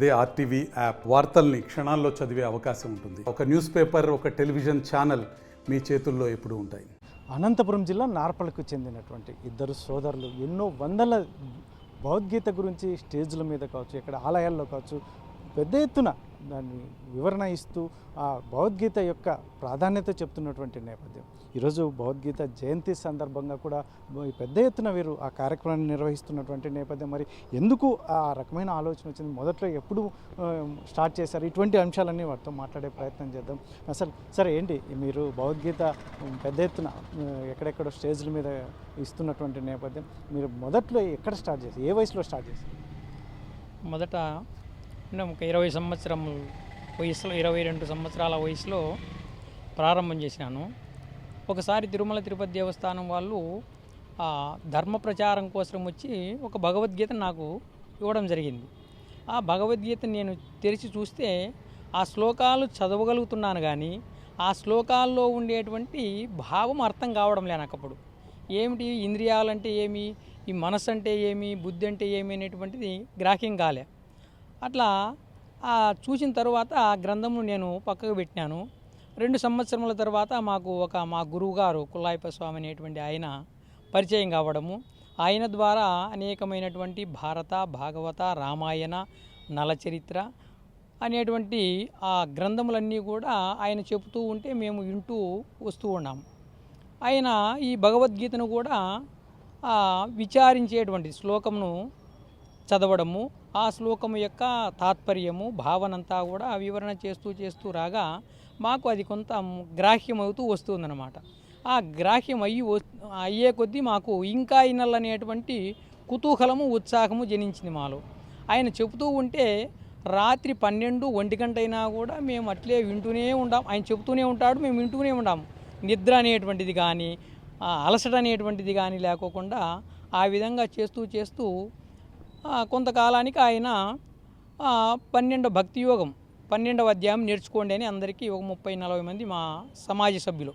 అదే RTV app వార్తల్ని క్షణాల్లో చదివే అవకాశం ఉంటుంది. ఒక న్యూస్ పేపర్, ఒక టెలివిజన్ ఛానల్ మీ చేతుల్లో ఎప్పుడూ ఉంటాయి. అనంతపురం జిల్లా నార్పలకు చెందినటువంటి ఇద్దరు సోదరులు ఎన్నో వందల భగవద్గీత గురించి స్టేజ్ల మీద కావచ్చు, ఇక్కడ ఆలయాల్లో కావచ్చు పెద్ద ఎత్తున దాన్ని వివరణ ఇస్తూ ఆ భగవద్గీత యొక్క ప్రాధాన్యత చెప్తున్నటువంటి నేపథ్యం. ఈరోజు భగవద్గీత జయంతి సందర్భంగా కూడా పెద్ద ఎత్తున వీరు ఆ కార్యక్రమాన్ని నిర్వహిస్తున్నటువంటి నేపథ్యం. మరి ఎందుకు ఆ రకమైన ఆలోచన వచ్చింది, మొదట్లో ఎప్పుడు స్టార్ట్ చేశారు, ఇటువంటి అంశాలన్నీ వారితో మాట్లాడే ప్రయత్నం చేద్దాం. అసలు సరే ఏంటి, మీరు భగవద్గీత పెద్ద ఎత్తున ఎక్కడెక్కడో స్టేజ్ల మీద ఇస్తున్నటువంటి నేపథ్యం, మీరు మొదట్లో ఎక్కడ స్టార్ట్ చేశారు, ఏ వయసులో స్టార్ట్ చేశారు? మొదట ఒక 20 సంవత్సరం వయసులో, 22 సంవత్సరాల వయసులో ప్రారంభం చేసినాను. ఒకసారి తిరుమల తిరుపతి దేవస్థానం వాళ్ళు ధర్మ ప్రచారం కోసం వచ్చి ఒక భగవద్గీత నాకు ఇవ్వడం జరిగింది. ఆ భగవద్గీత నేను తెరిచి చూస్తే ఆ శ్లోకాలు చదవగలుగుతున్నాను, కానీ ఆ శ్లోకాల్లో ఉండేటువంటి భావం అర్థం కావడం లే నాకు. అప్పుడు ఏమిటి ఇంద్రియాలంటే ఏమి, ఈ మనస్సు అంటే ఏమి, బుద్ధి అంటే ఏమి అనేటువంటిది గ్రాహ్యం కాలే. అట్లా చూసిన తర్వాత ఆ గ్రంథమును నేను పక్కకు పెట్టినాను. 2 సంవత్సరముల తర్వాత మా గురువు గారు కుల్లాయప్ప స్వామి అనేటువంటి ఆయన పరిచయం కావడము, ఆయన ద్వారా అనేకమైనటువంటి భారత, భాగవత, రామాయణ, నలచరిత్ర అనేటువంటి ఆ గ్రంథములన్నీ కూడా ఆయన చెబుతూ ఉంటే మేము వింటూ వస్తూ ఉన్నాము. ఆయన ఈ భగవద్గీతను కూడా విచారించేటువంటి శ్లోకమును చదవడము, ఆ శ్లోకము యొక్క తాత్పర్యము, భావనంతా కూడా వివరణ చేస్తూ రాగా మాకు అది కొంత గ్రాహ్యమవుతూ వస్తుందన్నమాట. ఆ గ్రాహ్యం అయ్యే కొద్దీ మాకు ఇంకా ఇనల్లనేటువంటి కుతూహలము, ఉత్సాహము జనించింది మాలో. ఆయన చెబుతూ ఉంటే రాత్రి 12-1 గంట అయినా కూడా మేము అట్లే వింటూనే ఉంటాం. ఆయన చెబుతూనే ఉంటాడు, మేము వింటూనే ఉంటాము. నిద్ర అనేటువంటిది కానీ, అలసట అనేటువంటిది కానీ లేకోకుండా ఆ విధంగా చేస్తూ కొంతకాలానికి ఆయన 12వ భక్తి యోగం 12వ అధ్యాయం నేర్చుకోండి అని అందరికీ ఒక 30-40 మంది మా సమాజ సభ్యులు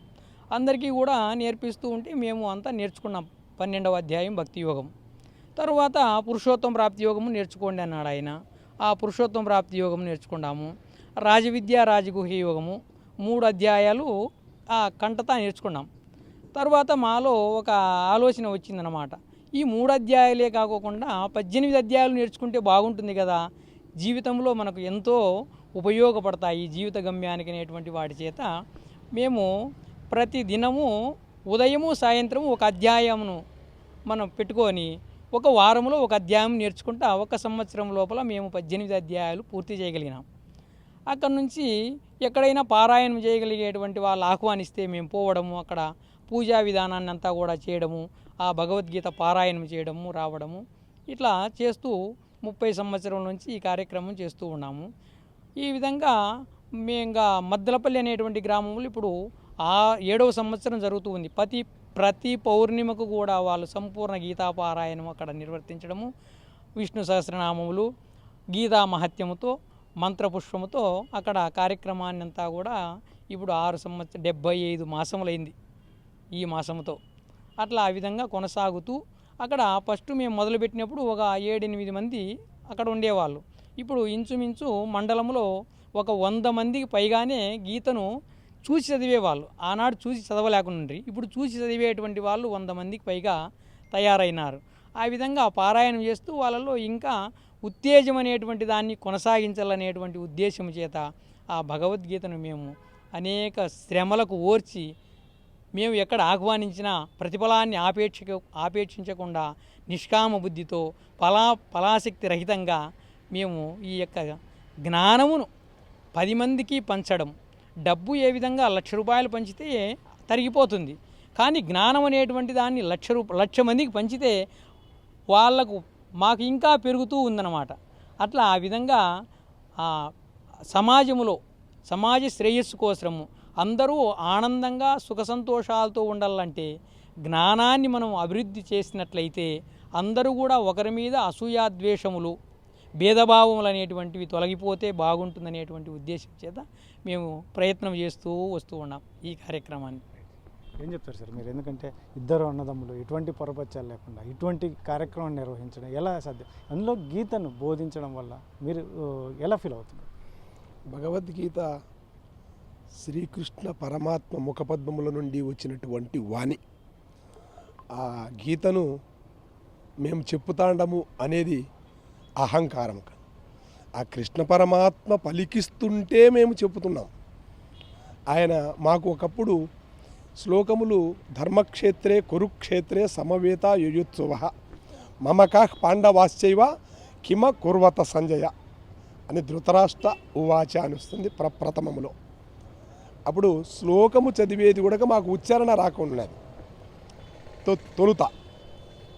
అందరికీ కూడా నేర్పిస్తూ ఉంటే మేము అంతా నేర్చుకున్నాం 12వ అధ్యాయం భక్తి యోగం. తరువాత పురుషోత్తమ ప్రాప్తి యోగము నేర్చుకోండి అన్నాడు ఆయన. ఆ పురుషోత్తమ ప్రాప్తి యోగం నేర్చుకున్నాము. రాజవిద్య, రాజగుహ్య యోగము 3 అధ్యాయాలు కంటతా నేర్చుకున్నాం. తర్వాత మాలో ఒక ఆలోచన వచ్చిందన్నమాట. ఈ 3 అధ్యాయాలే కాకుండా 18 అధ్యాయాలు నేర్చుకుంటే బాగుంటుంది కదా, జీవితంలో మనకు ఎంతో ఉపయోగపడతాయి జీవిత గమ్యానికి అనేటువంటి వాటి చేత మేము ప్రతి దినము ఉదయము సాయంత్రము ఒక అధ్యాయమును మనం పెట్టుకొని ఒక వారంలో ఒక అధ్యాయం నేర్చుకుంటా 1 సంవత్సరం లోపల మేము 18 అధ్యాయాలు పూర్తి చేయగలిగినాం. అక్కడి నుంచి ఎక్కడైనా పారాయణం చేయగలిగేటువంటి వాళ్ళు ఆహ్వానిస్తే మేము పోవడము, అక్కడ పూజా విధానాన్ని అంతా కూడా చేయడము, ఆ భగవద్గీత పారాయణం చేయడము, రావడము, ఇట్లా చేస్తూ 30 సంవత్సరం నుంచి ఈ కార్యక్రమం చేస్తూ ఉన్నాము. ఈ విధంగా మేము మద్దలపల్లి అనేటువంటి గ్రామంలో ఇప్పుడు 7వ సంవత్సరం జరుగుతూ ఉంది. ప్రతి పౌర్ణిమకు కూడా వాళ్ళు సంపూర్ణ గీతా పారాయణం అక్కడ నిర్వర్తించడము, విష్ణు సహస్రనామములు, గీతా మహత్యముతో, మంత్రపుష్పముతో అక్కడ కార్యక్రమాన్ని అంతా కూడా ఇప్పుడు 75 మాసములైంది ఈ మాసముతో. అట్లా ఆ విధంగా కొనసాగుతూ అక్కడ ఫస్ట్ మేము మొదలుపెట్టినప్పుడు ఒక 7-8 మంది అక్కడ ఉండేవాళ్ళు. ఇప్పుడు ఇంచుమించు మండలంలో ఒక 100 మందికి పైగానే గీతను చూసి చదివేవాళ్ళు. ఆనాడు చూసి చదవలేకుండా ఇప్పుడు చూసి చదివేటువంటి వాళ్ళు 100 మందికి పైగా తయారైనారు. ఆ విధంగా పారాయణం చేస్తూ వాళ్ళలో ఇంకా ఉత్తేజం అనేటువంటి దాన్ని కొనసాగించాలనేటువంటి ఉద్దేశం చేత ఆ భగవద్గీతను మేము అనేక శ్రమలకు ఓర్చి మేము ఎక్కడ ఆహ్వానించినా ప్రతిఫలాన్ని ఆపేక్షించకుండా నిష్కామ బుద్ధితో ఫలాశక్తి రహితంగా మేము ఈ యొక్క జ్ఞానమును 10 మందికి పంచడం. డబ్బు ఏ విధంగా 1,00,000 రూపాయలు పంచితే తరిగిపోతుంది, కానీ జ్ఞానం అనేటువంటి దాన్ని 1,00,000 మందికి పంచితే వాళ్లకు మాకు ఇంకా పెరుగుతూ ఉందన్నమాట. అట్లా ఆ విధంగా సమాజంలో సమాజ శ్రేయస్సు కోసము అందరూ ఆనందంగా సుఖ సంతోషాలతో ఉండాలంటే జ్ఞానాన్ని మనం అభివృద్ధి చేసినట్లయితే అందరూ కూడా ఒకరి మీద అసూయాద్వేషములు, భేదభావములు అనేటువంటివి తొలగిపోతే బాగుంటుందనేటువంటి ఉద్దేశం చేత మేము ప్రయత్నం చేస్తూ వస్తూ ఉన్నాం ఈ కార్యక్రమాన్ని. ఏం చెప్తారు సార్ మీరు? ఎందుకంటే ఇద్దరు అన్నదమ్ములు ఎటువంటి పొరపచ్చాలు లేకుండా ఇటువంటి కార్యక్రమం నిర్వహించడం ఎలా సాధ్యం? అందులో గీతను బోధించడం వల్ల మీరు ఎలా ఫీల్ అవుతున్నారు? భగవద్గీత శ్రీకృష్ణ పరమాత్మ ముఖపద్మముల నుండి వచ్చినటువంటి వాణి. ఆ గీతను మేము చెప్పుతాండము అనేది అహంకారం. ఆ కృష్ణ పరమాత్మ పలికిస్తుంటే మేము చెప్పుతున్నాం. ఆయన మాకు ఒకప్పుడు శ్లోకములు ధర్మక్షేత్రే కురుక్షేత్రే సమవేత యుయుత్సువ మమకా పాండవాశ్చైవ కిమ కుర్వత సంజయ అని ధృతరాష్ట్ర ఉవాచ అని వస్తుంది ప్రథమములో. అప్పుడు శ్లోకము చదివేది కూడా మాకు ఉచ్చారణ రాకున్నది తొలుత.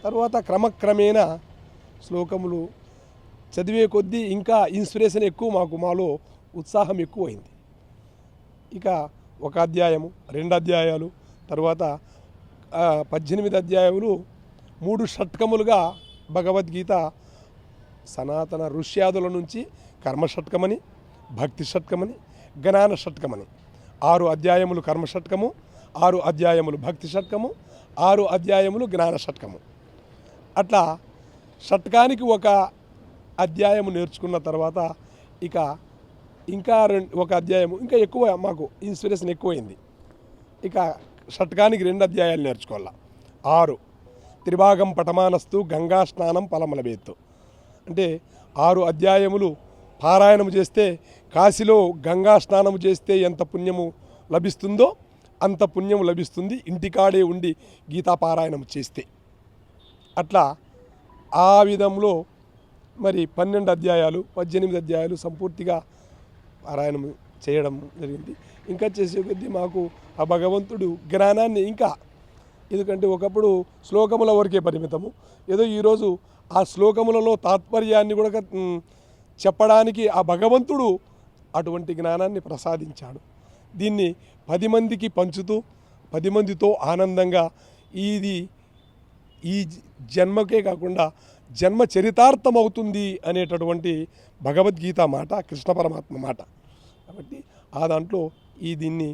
తర్వాత క్రమక్రమేణా శ్లోకములు చదివే కొద్దీ ఇంకా ఇన్స్పిరేషన్ ఎక్కువ, మాలో ఉత్సాహం ఎక్కువైంది. ఇక ఒక అధ్యాయము, 2 అధ్యాయాలు, తర్వాత 18 అధ్యాయములు, 3 షట్కములుగా భగవద్గీత సనాతన ఋష్యాదుల నుంచి కర్మ షట్కమని, భక్తి షట్కమని, జ్ఞాన షట్కమని 6 అధ్యాయములు కర్మ షట్కము, 6 అధ్యాయములు భక్తి షట్కము, 6 అధ్యాయములు జ్ఞాన షట్కము. అట్లా షట్కానికి ఒక అధ్యాయము నేర్చుకున్న తర్వాత ఇంకా ఒక అధ్యాయము ఇంకా ఎక్కువ మాకు ఇన్స్పిరేషన్ ఎక్కువైంది. ఇక షట్కానికి 2 అధ్యాయాలు నేర్చుకోవాల. 6 త్రిభాగం పటమానస్తు గంగా స్నానం ఫలమలబెత్తు అంటే 6 అధ్యాయములు పారాయణము చేస్తే కాశీలో గంగా స్నానము చేస్తే ఎంత పుణ్యము లభిస్తుందో అంత పుణ్యము లభిస్తుంది ఇంటికాడే ఉండి గీతా పారాయణము చేస్తే. అట్లా ఆ విధంలో మరి 12 అధ్యాయాలు 18 అధ్యాయాలు సంపూర్తిగా పారాయణం చేయడం జరిగింది. ఇంకా చేసే కొద్దీ మాకు ఆ భగవంతుడు జ్ఞానాన్ని ఇంకా, ఎందుకంటే ఒకప్పుడు శ్లోకముల వరకే పరిమితము, ఏదో ఈరోజు ఆ శ్లోకములలో తాత్పర్యాన్ని కూడా చెప్పడానికి ఆ భగవంతుడు అటువంటి జ్ఞానాన్ని ప్రసాదించాడు. దీన్ని 10 మందికి పంచుతూ 10 మందితో ఆనందంగా ఇది ఈ జన్మకే కాకుండా జన్మ చరితార్థం అవుతుంది అనేటటువంటి భగవద్గీత మాట, కృష్ణ పరమాత్మ మాట. కాబట్టి ఆ దాంట్లో దీన్ని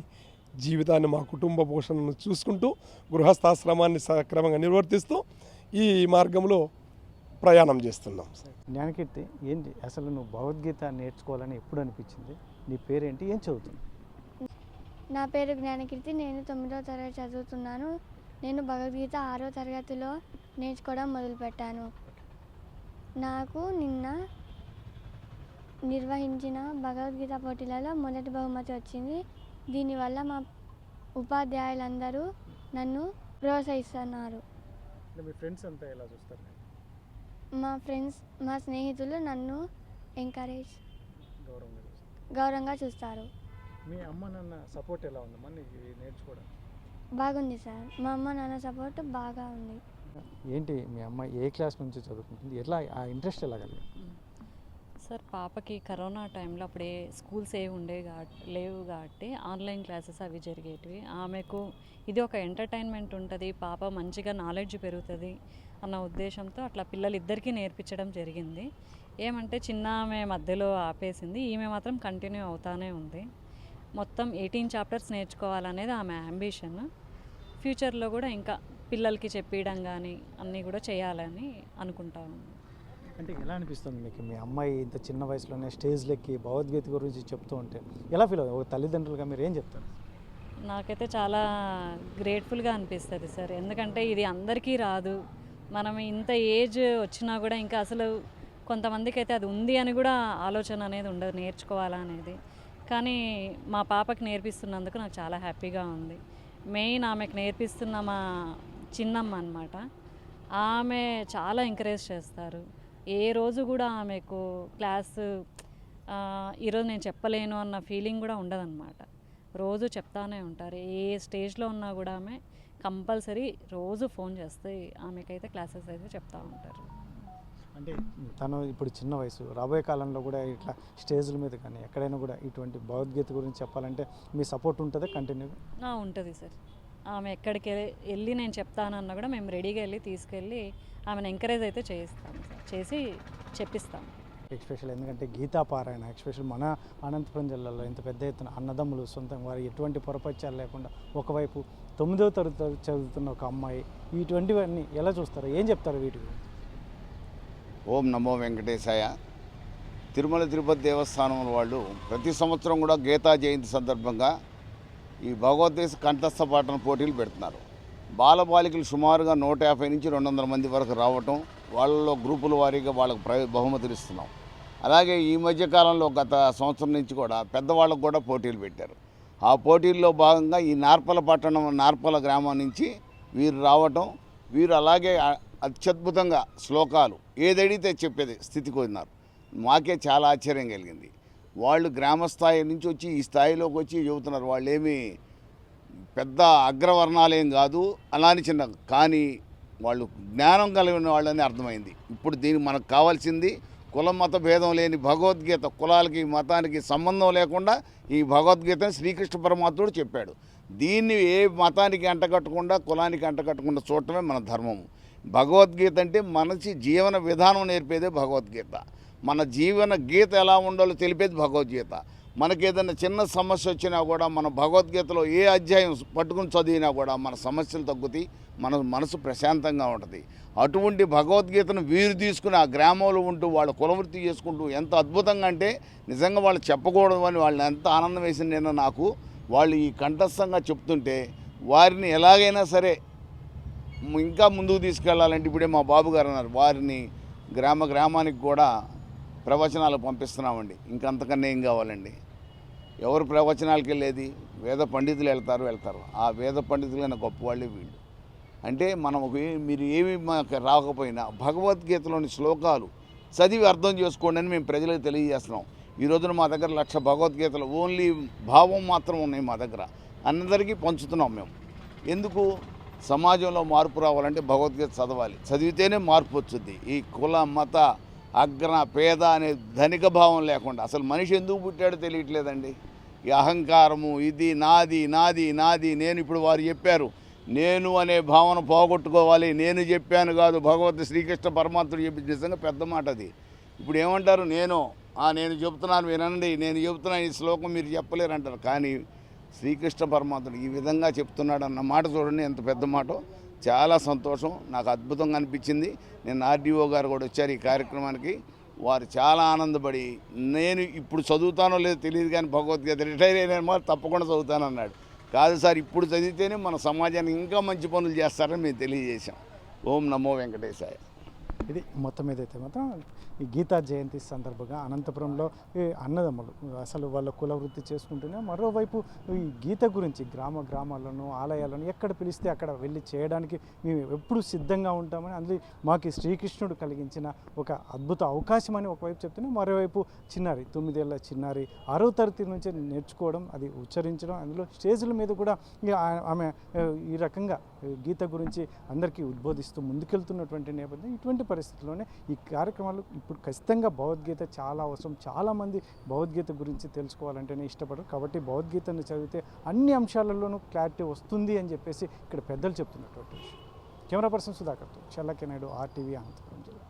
జీవితాన్ని మా కుటుంబ పోషణను చూసుకుంటూ గృహస్థాశ్రమాన్ని సక్రమంగా నిర్వర్తిస్తూ ఈ మార్గంలో ప్రయాణం చేస్తున్నాం. జ్ఞానకీర్తి, ఏంటి అసలు నువ్వు భగవద్గీత నేర్చుకోవాలని ఎప్పుడు అనిపించింది? నీ పేరేంటి, ఏం చదువుతున్నావు? నా పేరు జ్ఞానకీర్తి. నేను 9వ తరగతి చదువుతున్నాను. నేను భగవద్గీత 6వ తరగతిలో నేర్చుకోవడం మొదలుపెట్టాను. నాకు నిన్న నిర్వహించిన భగవద్గీత పోటీలలో మొదటి బహుమతి వచ్చింది. దీనివల్ల మా ఉపాధ్యాయులందరూ నన్ను ప్రోత్సహిస్తున్నారు. మీ ఫ్రెండ్స్ అంతా ఎలా చూస్తారు? మా స్నేహితులు నన్ను గౌరవంగా చూస్తారు. మీ అమ్మ నాన్న సపోర్ట్ ఎలా ఉందమ్మా నీకు నేర్చుకోవడం? బాగుంది సార్, మా అమ్మ నాన్న సపోర్ట్ బాగా ఉంది. ఏంటి మీ అమ్మ ఏ క్లాస్ నుంచి చదువుకుంటుంది? ఎట్లా ఆ ఇంట్రెస్ట్ ఎలా కలిగింది? సార్ పాపకి కరోనా టైంలో అప్పుడే స్కూల్స్ లేవు కాబట్టి ఆన్లైన్ క్లాసెస్ అవి జరిగేటివి. ఆమెకు ఇది ఒక ఎంటర్టైన్మెంట్ ఉంటుంది, పాప మంచిగా నాలెడ్జ్ పెరుగుతుంది అన్న ఉద్దేశంతో అట్లా పిల్లలిద్దరికీ నేర్పించడం జరిగింది. ఏమంటే చిన్న ఆమె మధ్యలో ఆపేసింది, ఈమె మాత్రం కంటిన్యూ అవుతానే ఉంది. మొత్తం 18 చాప్టర్స్ నేర్చుకోవాలనేది ఆమె అంబిషన్. ఫ్యూచర్లో కూడా ఇంకా పిల్లలకి చెప్పడం కానీ అన్నీ కూడా చేయాలని అనుకుంటా ఉన్నాను. అంటే ఎలా అనిపిస్తుంది మీకు మీ అమ్మాయి ఇంత చిన్న వయసులోనే స్టేజ్లెక్కి భగవద్గీత గురించి చెప్తూ ఉంటే ఎలా ఫీల్ అవుతుంది? ఒక తల్లిదండ్రులుగా మీరు ఏం చెప్తారు? నాకైతే చాలా గ్రేట్ఫుల్గా అనిపిస్తుంది సార్. ఎందుకంటే ఇది అందరికీ రాదు. మనం ఇంత ఏజ్ వచ్చినా కూడా ఇంకా అసలు కొంతమందికి అయితే అది ఉంది అని కూడా ఆలోచన అనేది ఉండదు నేర్చుకోవాలా అనేది. కానీ మా పాపకి నేర్పిస్తున్నందుకు నాకు చాలా హ్యాపీగా ఉంది. మెయిన్ ఆమెకు నేర్పిస్తున్న మా చిన్నమ్మ అన్నమాట, ఆమె చాలా ఎంకరేజ్ చేస్తారు. ఏ రోజు కూడా ఆమెకు క్లాసు ఈరోజు నేను చెప్పలేను అన్న ఫీలింగ్ కూడా ఉండదన్నమాట. రోజు చెప్తానే ఉంటారు. ఏ స్టేజ్లో ఉన్నా కూడా ఆమె కంపల్సరీ రోజు ఫోన్ చేస్తే ఆమెకైతే క్లాసెస్ అయితే చెప్తూ ఉంటారు. అంటే తను ఇప్పుడు చిన్న వయసు, రాబోయే కాలంలో కూడా ఇట్లా స్టేజ్ల మీద కానీ ఎక్కడైనా కూడా ఇటువంటి భగవద్గీత గురించి చెప్పాలంటే మీ సపోర్ట్ ఉంటుందా కంటిన్యూగా? ఉంటుంది సార్. ఆమె ఎక్కడికి వెళ్ళి నేను చెప్తానన్నా కూడా మేము రెడీగా వెళ్ళి తీసుకెళ్ళి ఆమెను ఎంకరేజ్ అయితే చేయిస్తాం సార్, చేసి చెప్పిస్తాం. ఎక్స్పెషల్ ఎందుకంటే గీతాపారాయణ ఎక్స్పెషల్ మన అనంతపురం జిల్లాలో ఇంత పెద్ద ఎత్తున అన్నదమ్ములు సొంతం వారు ఎటువంటి పొరపత్యాలు లేకుండా ఒకవైపు 9వ తరగతి చదువుతున్న ఒక అమ్మాయి, ఇటువంటివన్నీ ఎలా చూస్తారు, ఏం చెప్తారు వీటి గురించి? ఓం నమో వెంకటేశాయ. తిరుమల తిరుపతి దేవస్థానం వాళ్ళు ప్రతి సంవత్సరం కూడా గీతా జయంతి సందర్భంగా ఈ భగవద్గీత కంఠస్థ పాఠన పోటీలు పెడుతున్నారు. బాలబాలికలు సుమారుగా 150 నుంచి 200 మంది వరకు రావటం, వాళ్ళలో గ్రూపుల వారీగా వాళ్ళకు బహుమతులు ఇస్తున్నాం. అలాగే ఈ మధ్యకాలంలో గత సంవత్సరం నుంచి కూడా పెద్దవాళ్ళకు కూడా పోటీలు పెట్టారు. ఆ పోటీల్లో భాగంగా ఈ నార్పల గ్రామం నుంచి వీరు రావటం, వీరు అలాగే అత్యద్భుతంగా శ్లోకాలు ఏదడిగితే చెప్పేది స్థితికి ఉన్నారు. మాకే చాలా ఆశ్చర్యం కలిగింది. వాళ్ళు గ్రామస్థాయి నుంచి వచ్చి ఈ స్థాయిలోకి వచ్చి చెబుతున్నారు. వాళ్ళు ఏమీ పెద్ద అగ్రవర్ణాలేం కాదు, అలాని చిన్న, కానీ వాళ్ళు జ్ఞానం కలిగిన వాళ్ళని అర్థమైంది. ఇప్పుడు దీనికి మనకు కావాల్సింది కుల మత భేదం లేని భగవద్గీత. కులాలకి మతానికి సంబంధం లేకుండా ఈ భగవద్గీతని శ్రీకృష్ణ పరమాత్ముడు చెప్పాడు. దీన్ని ఏ మతానికి అంటగట్టకుండా కులానికి అంటగట్టకుండా చూడటమే మన ధర్మము. భగవద్గీత అంటే మనిషి జీవన విధానం నేర్పేదే భగవద్గీత. మన జీవన గీత ఎలా ఉండాలో తెలిపేది భగవద్గీత. మనకేదైనా చిన్న సమస్య వచ్చినా కూడా మన భగవద్గీతలో ఏ అధ్యాయం పట్టుకుని చదివినా కూడా మన సమస్యలు తగ్గుతాయి, మన మనసు ప్రశాంతంగా ఉంటుంది. అటువంటి భగవద్గీతను వీరు తీసుకుని ఆ గ్రామంలో ఉంటూ వాళ్ళ కులవృత్తి చేసుకుంటూ ఎంత అద్భుతంగా అంటే నిజంగా వాళ్ళు చెప్పకూడదు అని వాళ్ళని ఎంత ఆనందం వేసింది నేను నాకు. వాళ్ళు ఈ కంఠస్థంగా చెప్తుంటే వారిని ఎలాగైనా సరే ఇంకా ముందుకు తీసుకెళ్లాలంటే ఇప్పుడే మా బాబు గారు అన్నారు, వారిని గ్రామానికి కూడా ప్రవచనాలు పంపిస్తున్నామండి. ఇంకంతకన్నా ఏం కావాలండి? ఎవరు ప్రవచనాలకు వెళ్ళేది? వేద పండితులు వెళ్తారు. ఆ వేద పండితులైన గొప్పవాళ్ళే వీళ్ళు. అంటే మనం మీరు ఏమి మాకు రాకపోయినా భగవద్గీతలోని శ్లోకాలు చదివి అర్థం చేసుకోండి అని మేము ప్రజలకు తెలియజేస్తున్నాం. ఈ రోజున మా దగ్గర 1,00,000 భగవద్గీతలు ఓన్లీ భావం మాత్రం ఉన్నాయి మా దగ్గర, అందరికీ పంచుతున్నాం మేము. ఎందుకు? సమాజంలో మార్పు రావాలంటే భగవద్గీత చదవాలి, చదివితేనే మార్పు వచ్చింది. ఈ కుల మత అగ్ర పేద అనే ధనిక భావం లేకుండా అసలు మనిషి ఎందుకు పుట్టాడో తెలియట్లేదండి. ఈ అహంకారము, ఇది నాది నాది నాది నేను, ఇప్పుడు వారు చెప్పారు నేను అనే భావన పోగొట్టుకోవాలి. నేను చెప్పాను కాదు, భగవద్ శ్రీకృష్ణ పరమాత్ముడు చెప్పి, నిజంగా పెద్ద మాట అది. ఇప్పుడు ఏమంటారు? నేను చెబుతున్నాను వినండి, నేను చెబుతున్నాను ఈ శ్లోకం మీరు చెప్పలేరు అంటారు. కానీ శ్రీకృష్ణ పరమాత్ముడు ఈ విధంగా చెప్తున్నాడు అన్న మాట చూడండి, ఎంత పెద్ద మాటో. చాలా సంతోషం, నాకు అద్భుతంగా అనిపించింది. నేను ఆర్డీఓ గారు కూడా వచ్చారు ఈ కార్యక్రమానికి. వారు చాలా ఆనందపడి, నేను ఇప్పుడు చదువుతానో లేదో తెలియదు కానీ భగవద్గీత రిటైర్ అయిన వాళ్ళు తప్పకుండా చదువుతానన్నాడు. కాదు సార్, ఇప్పుడు చదివితేనే మన సమాజానికి ఇంకా మంచి పనులు చేస్తారని మేము తెలియజేశాం. ఓం నమో వెంకటేశాయ. ఇది మొత్తం ఏదైతే మాత్రం ఈ గీతా జయంతి సందర్భంగా అనంతపురంలో ఈ అన్నదమ్ములు అసలు వాళ్ళ కుల వృత్తి చేసుకుంటూనే మరోవైపు ఈ గీత గురించి గ్రామాలను ఆలయాలను ఎక్కడ పిలిస్తే అక్కడ వెళ్ళి చేయడానికి మేము ఎప్పుడు సిద్ధంగా ఉంటామని, అందులో మాకు శ్రీకృష్ణుడు కలిగించిన ఒక అద్భుత అవకాశం అని ఒకవైపు చెప్తూనే మరోవైపు చిన్నారి 9 ఏళ్ల చిన్నారి 6వ తరగతి నుంచి నేర్చుకోవడం, అది ఉచ్చరించడం, అందులో స్టేజ్ల మీద కూడా ఆమె ఈ రకంగా గీత గురించి అందరికీ ఉద్బోధిస్తూ ముందుకెళ్తున్నటువంటి నేపథ్యం. ఇటువంటి పరిస్థితుల్లోనే ఈ కార్యక్రమాలు ఇప్పుడు ఖచ్చితంగా భగవద్గీత చాలా అవసరం. చాలామంది భగవద్గీత గురించి తెలుసుకోవాలంటేనే ఇష్టపడరు. కాబట్టి భగవద్గీతను చదివితే అన్ని అంశాలలోనూ క్లారిటీ వస్తుంది అని చెప్పేసి ఇక్కడ పెద్దలు చెప్తున్నటువంటి విషయం. కెమెరా పర్సన్ సుధాకర్తో చల్లకెనాయుడు, RTV, అనంతపురం జిల్లా.